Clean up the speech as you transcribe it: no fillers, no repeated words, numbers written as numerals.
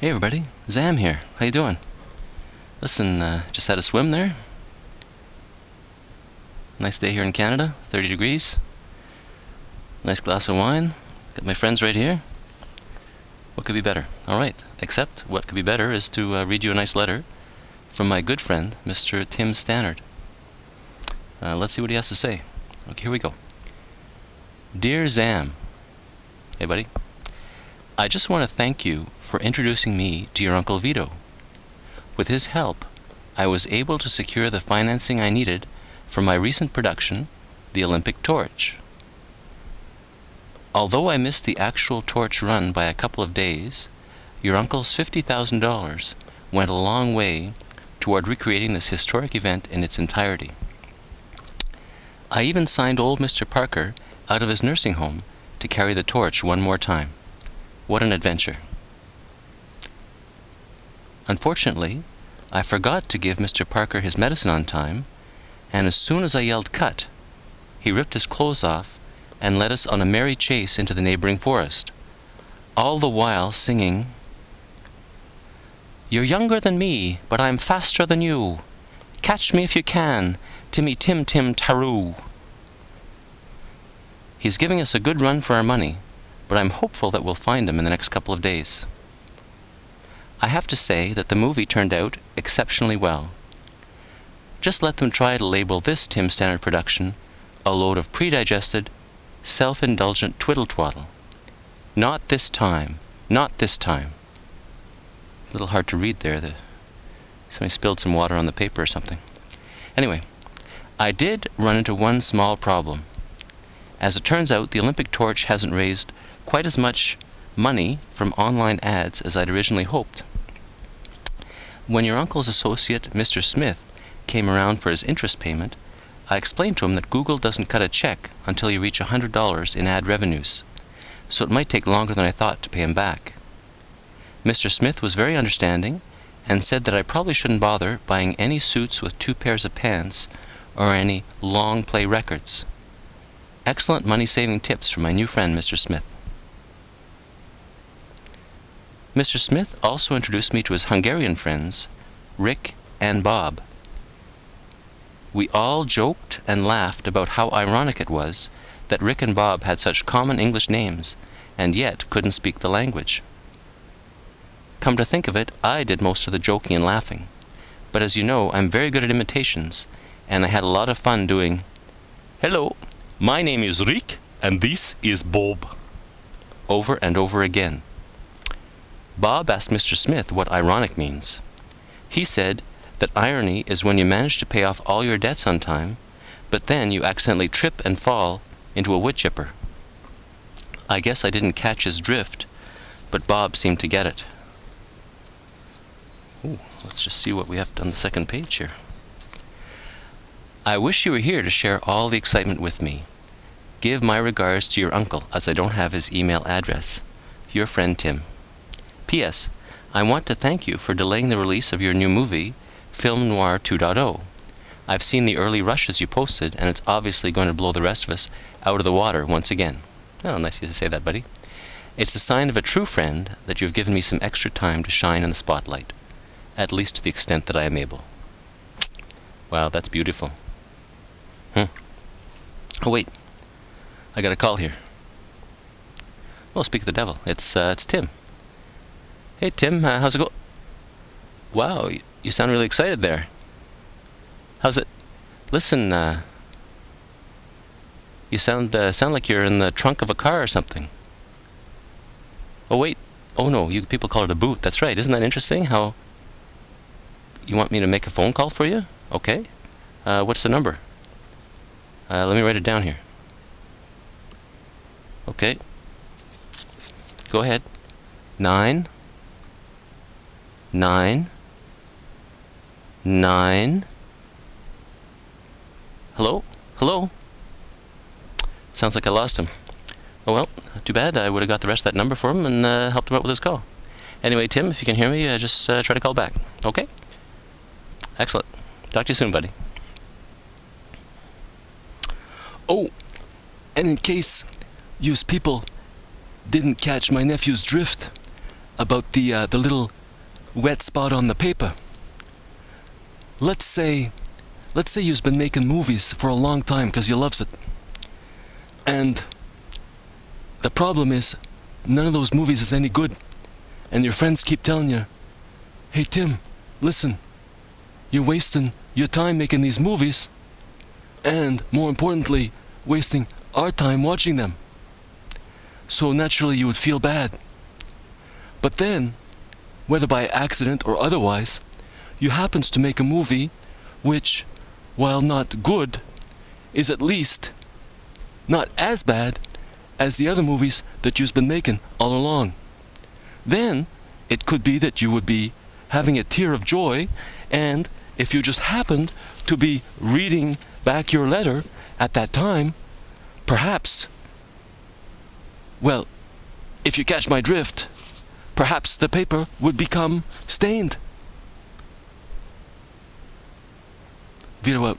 Hey everybody, Zam here. How you doing? Listen, just had a swim there. Nice day here in Canada, 30 degrees. Nice glass of wine. Got my friends right here. What could be better? Alright, except what could be better is to read you a nice letter from my good friend, Mr. Tim Stannard. Let's see what he has to say. Okay, here we go. Dear Zam. Hey buddy. I just want to thank you for introducing me to your Uncle Vito. With his help, I was able to secure the financing I needed for my recent production, The Olympic Torch. Although I missed the actual torch run by a couple of days, your uncle's $50,000 went a long way toward recreating this historic event in its entirety. I even signed old Mr. Parker out of his nursing home to carry the torch one more time. What an adventure. Unfortunately, I forgot to give Mr. Parker his medicine on time, and as soon as I yelled cut, he ripped his clothes off and led us on a merry chase into the neighboring forest, all the while singing, "You're younger than me, but I'm faster than you. Catch me if you can, Timmy Tim Tim Taroo." He's giving us a good run for our money, but I'm hopeful that we'll find him in the next couple of days. I have to say that the movie turned out exceptionally well. Just let them try to label this Tim Stannard production a load of pre-digested, self-indulgent twiddle-twaddle. Not this time. Not this time. A little hard to read there. Somebody spilled some water on the paper or something. Anyway, I did run into one small problem. As it turns out, the Olympic Torch hasn't raised quite as much money from online ads as I'd originally hoped. When your uncle's associate, Mr. Smith, came around for his interest payment, I explained to him that Google doesn't cut a check until you reach $100 in ad revenues, so it might take longer than I thought to pay him back. Mr. Smith was very understanding and said that I probably shouldn't bother buying any suits with 2 pairs of pants or any long play records. Excellent money-saving tips from my new friend, Mr. Smith. Mr. Smith also introduced me to his Hungarian friends, Rick and Bob. We all joked and laughed about how ironic it was that Rick and Bob had such common English names and yet couldn't speak the language. Come to think of it, I did most of the joking and laughing, but as you know, I'm very good at imitations, and I had a lot of fun doing, "Hello, my name is Rick, and this is Bob," over and over again. Bob asked Mr. Smith what ironic means. He said that irony is when you manage to pay off all your debts on time, but then you accidentally trip and fall into a wood chipper. I guess I didn't catch his drift, but Bob seemed to get it. Ooh, let's just see what we have on the second page here. I wish you were here to share all the excitement with me. Give my regards to your uncle, as I don't have his email address. Your friend Tim. P.S. I want to thank you for delaying the release of your new movie, Film Noir 2.0. I've seen the early rushes you posted, and it's obviously going to blow the rest of us out of the water once again. Oh, nice of you to say that, buddy. It's the sign of a true friend that you've given me some extra time to shine in the spotlight, at least to the extent that I am able. Wow, that's beautiful. Oh, wait. I got a call here. Oh, speak of the devil. It's Tim. Hey, Tim, how's it go? Wow, you sound really excited there. How's it? Listen, you sound like you're in the trunk of a car or something. Oh, wait. Oh, no, you people call it a boot. That's right. Isn't that interesting how you want me to make a phone call for you? Okay. What's the number? Let me write it down here. Okay. Go ahead. 9 9 9. Hello? Hello? Sounds like I lost him. Oh well, too bad. I would have got the rest of that number for him and helped him out with his call. Anyway, Tim, if you can hear me, just try to call back. Okay? Excellent. Talk to you soon, buddy. Oh, and in case yous people didn't catch my nephew's drift, about the little wet spot on the paper. Let's say you've been making movies for a long time because you loves it. And the problem is, none of those movies is any good. And your friends keep telling you, hey Tim, listen, you're wasting your time making these movies, and more importantly, wasting our time watching them. So naturally you would feel bad. But then, whether by accident or otherwise, you happens to make a movie which, while not good, is at least not as bad as the other movies that you've been making all along. Then it could be that you would be having a tear of joy, and if you just happened to be reading back your letter at that time, perhaps, well, if you catch my drift, perhaps the paper would become stained. Wieder